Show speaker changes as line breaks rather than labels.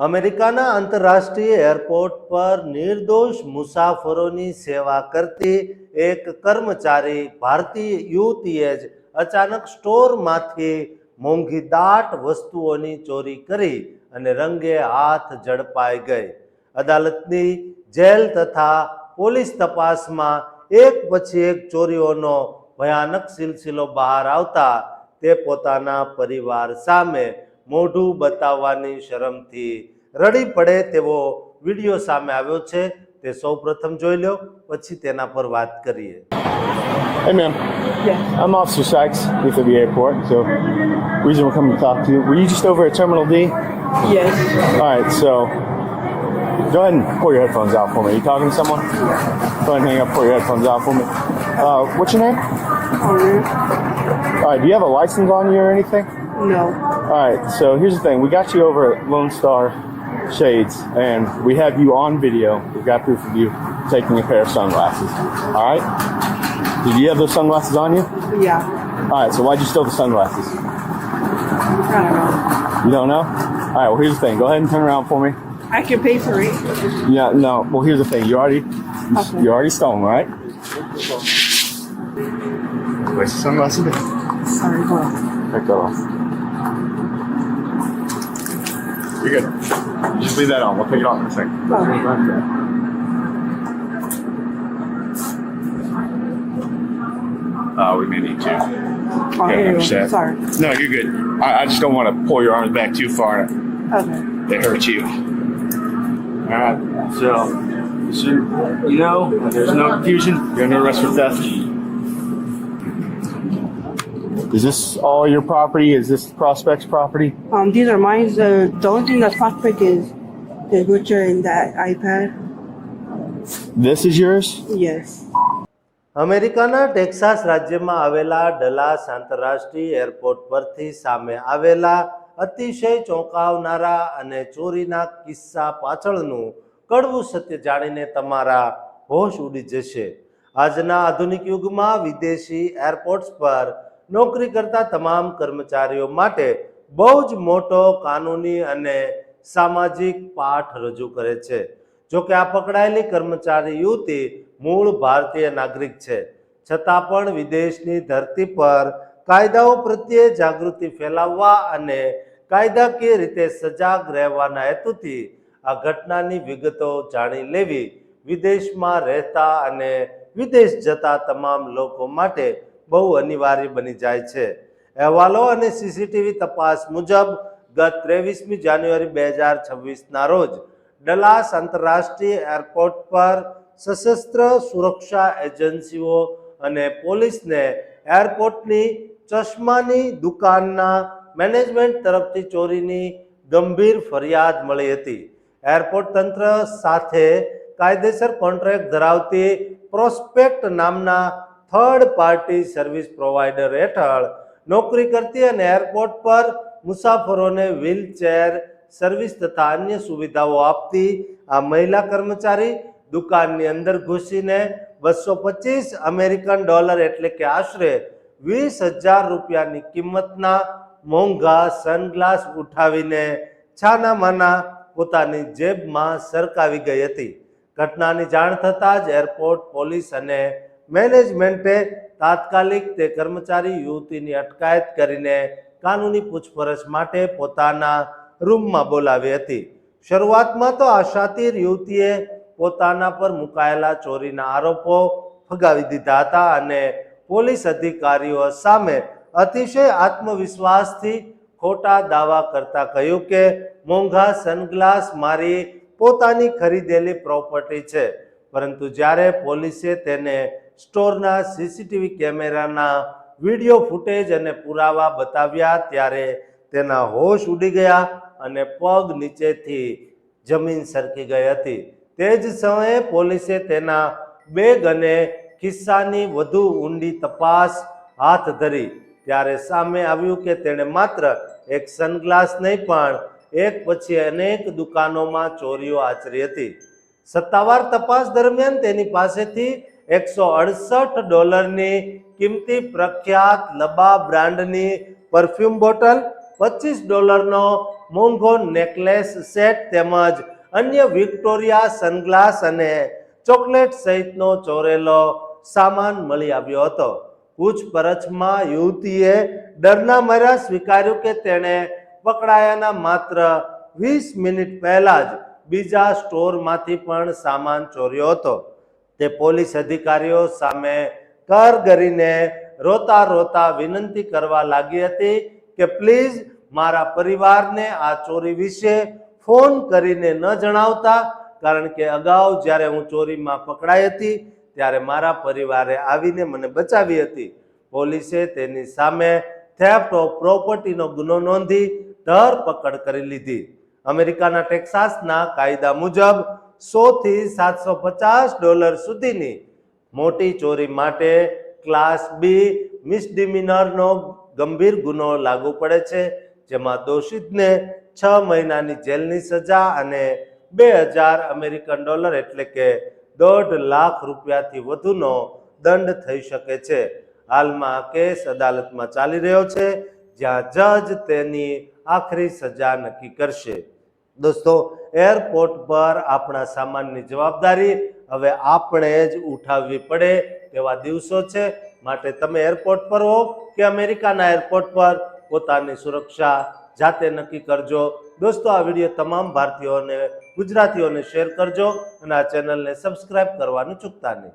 અમેરિકાના આંતરરાષ્ટ્રીય એરપોર્ટ પર નિર્દોષ મુસાફરોની સેવા કરતી એક કર્મચારી ભારતીય યુવતીએ જ અચાનક સ્ટોરમાંથી મોંઘીદાટ વસ્તુઓની ચોરી કરી અને રંગે હાથ ઝડપાઈ ગઈ. અદાલતની જેલ તથા પોલીસ તપાસમાં એક પછી એક ચોરીઓનો ભયાનક સિલસિલો બહાર આવતા તે પોતાના પરિવાર સામે મોઢું બતાવવાની શરમથી રડી પડે તેવો વિડીયો સામે આવ્યો છે. તે સૌપ્રથમ જોઈ લો, પછી તેના પર વાત કરીએ.
Hey ma'am.
Yes.
I'm Officer Sykes with the airport. So reason we're coming to talk to you. Were you just over at Terminal D?
Yes.
Alright, so go ahead and pull your headphones out for me. Are you talking to someone? Go ahead and hang up, pull your headphones out for me. What's your name? Alright, do you have a license on you or anything?
No.
Alright, so here's the thing. We got you over at Lone Star Shades and we have you on video. We've got proof of you taking a pair of sunglasses. Alright? Do you have those sunglasses on you?
Yeah.
Alright, so why'd you steal the sunglasses?
I don't know.
You don't know? Alright, well here's the thing. Go ahead and turn around for me.
I can pay for it.
Yeah, no. Well here's the thing. You already stole them, right? Where's the sunglasses?
Sorry, hold on.
Take that off. You're good. Just leave that on. We'll take it off in a second. We may need to.
Oh, here you go. Sorry.
No, you're good. I just don't want to pull your arms back too far.
Okay.
They hurt you. Alright, so there's no confusion. You're under arrest for theft. Is this all your property? Is this Prospect's property?
These are mine. The only thing that's Prospect is the butcher and that iPad.
This is yours?
Yes.
અમેરિકાના Texas રાજ્યમાં આવેલા Dallas આંતરરાષ્ટ્રીય airport પરથી સામે આવેલા અતિશય ચોંકાવનારા અને ચોરીના કિસ્સા પાછળનું કડવું સત્ય જાણીને તમારા હોશ ઉડી જશે. આજના આધુનિક યુગમાં વિદેશી એરપોર્ટ્સ પર નોકરી કરતા તમામ કર્મચારીઓ માટે બહુ જ મોટો કાનૂની અને સામાજિક પાઠ રજૂ કરે છે. જોકે આ પકડાયેલી કર્મચારી યુવતી મૂળ ભારતીય નાગરિક છે, છતાં પણ વિદેશની ધરતી પર કાયદાઓ પ્રત્યે જાગૃતિ ફેલાવવા અને કાયદાકીય રીતે સજાગ રહેવાના હેતુથી આ ઘટનાની વિગતો જાણી લેવી વિદેશમાં રહેતા અને વિદેશ જતા તમામ લોકો માટે બહુ અનિવાર્ય બની જાય છે. અહેવાલો અને સીસીટીવી તપાસ મુજબ ગત 23મી જાન્યુઆરી 2026ના રોજ ડલાસ આંતરરાષ્ટ્રીય એરપોર્ટ પર સશસ્ત્ર સુરક્ષા એજન્સીઓ અને પોલીસને એરપોર્ટની ચશ્માની દુકાનના મેનેજમેન્ટ તરફથી ચોરીની ગંભીર ફરિયાદ મળી હતી. એરપોર્ટ તંત્ર સાથે કાયદેસર કોન્ટ્રાક્ટ ધરાવતી પ્રોસ્પેક્ટ નામના થર્ડ પાર્ટી સર્વિસ પ્રોવાઈડર હેઠળ નોકરી કરતી અને એરપોર્ટ પર મુસાફરોને વ્હીલચેર સર્વિસ તથા અન્ય સુવિધાઓ આપતી આ મહિલા કર્મચારી દુકાનની અંદર ઘૂસીને $225 અમેરિકન એટલે કે આશરે 20,000 રૂપિયાની કિંમતના મોંઘા સનગ્લાસ ઉઠાવીને છાનામાના પોતાની જેબમાં સરકાવી ગઈ હતી. ઘટનાની જાણ થતાં જ એરપોર્ટ પોલીસ અને મેનેજમેન્ટે તાત્કાલિક તે કર્મચારી યુવતીની અટકાયત કરીને કાનૂની પૂછપરછ માટે પોતાના રૂમમાં બોલાવી હતી. શરૂઆતમાં તો આ શાતીર યુવતીએ પોતાના પર મુકાયેલા ચોરીના આરોપો ફગાવી દીધા હતા અને પોલીસ અધિકારીઓ સામે અતિશય આત્મવિશ્વાસથી ખોટા દાવા કરતા કહ્યું કે મોંઘા સનગ્લાસ મારી પોતાની ખરીદેલી પ્રોપર્ટી છે. પરંતુ જ્યારે પોલીસે તેને સ્ટોરના સીસીટીવી કેમેરાના વિડીયો ફૂટેજ અને પુરાવા બતાવ્યા ત્યારે તેના હોશ ઉડી ગયા અને પગ નીચેથી જમીન સરકી ગઈ હતી. તે જ સમયે પોલીસે તેના બેગ અને ખિસ્સાની વધુ ઊંડી તપાસ હાથ ધરી ત્યારે સામે આવ્યું કે તેણે માત્ર એક સનગ્લાસ નહીં પણ એક પછી અનેક દુકાનોમાં ચોરીઓ આચરી હતી. સત્તાવાર તપાસ દરમિયાન તેની પાસેથી $168 કિંમતી પ્રખ્યાત લબા બ્રાન્ડની પરફ્યુમ બોટલ, $25 મોંઘો નેકલેસ સેટ તેમજ અન્ય વિક્ટોરિયા સનગ્લાસ અને ચોકલેટ સહિતનો ચોરેલો સામાન મળી આવ્યો હતો. પૂછપરછમાં યુવતીએ ડરના માર્યા સ્વીકાર્યું કે તેણે પકડાયાના માત્ર 20 મિનિટ પહેલા જ બીજા સ્ટોરમાંથી પણ સામાન ચોર્યો હતો. તે પોલીસ અધિકારીઓ સામે કરગરીને રોતા રોતા વિનંતી કરવા લાગી હતી કે પ્લીઝ મારા પરિવારને આ ચોરી વિશે ફોન કરીને ન જણાવતા, કારણ કે અગાઉ જ્યારે હું ચોરીમાં પકડાઈ હતી ત્યારે મારા પરિવારે આવીને મને બચાવી હતી. પોલીસે તેની સામે થેફ્ટ ઓફ પ્રોપર્ટીનો ગુનો નોંધી ધરપકડ કરી લીધી. અમેરિકાના ટેક્સાસના કાયદા મુજબ $100 થી $750 સુધીની મોટી ચોરી માટે ક્લાસ બી મિસડિમિનરનો ગંભીર ગુનો લાગુ પડે છે, જેમાં દોષિતને 6 મહિનાની જેલની સજા અને $2000 એટલે કે $1.5 લાખથી વધુનો દંડ થઈ શકે છે. હાલમાં આ કેસ અદાલતમાં ચાલી રહ્યો છે, જ્યાં જજ તેની આખરી સજા નક્કી કરશે. દોસ્તો, એરપોર્ટ પર આપણા સામાનની જવાબદારી હવે આપણે જ ઉઠાવવી પડે તેવા દિવસો છે. માટે તમે એરપોર્ટ પર હો કે અમેરિકાના એરપોર્ટ પર પોતાની સુરક્ષા જાતે નક્કી કરજો. દોસ્તો, આ વિડીયો તમામ ભારતીયોને ગુજરાતીઓને શેર કરજો અને આ ચેનલને સબસ્ક્રાઇબ કરવાનું ચૂકતા નહીં.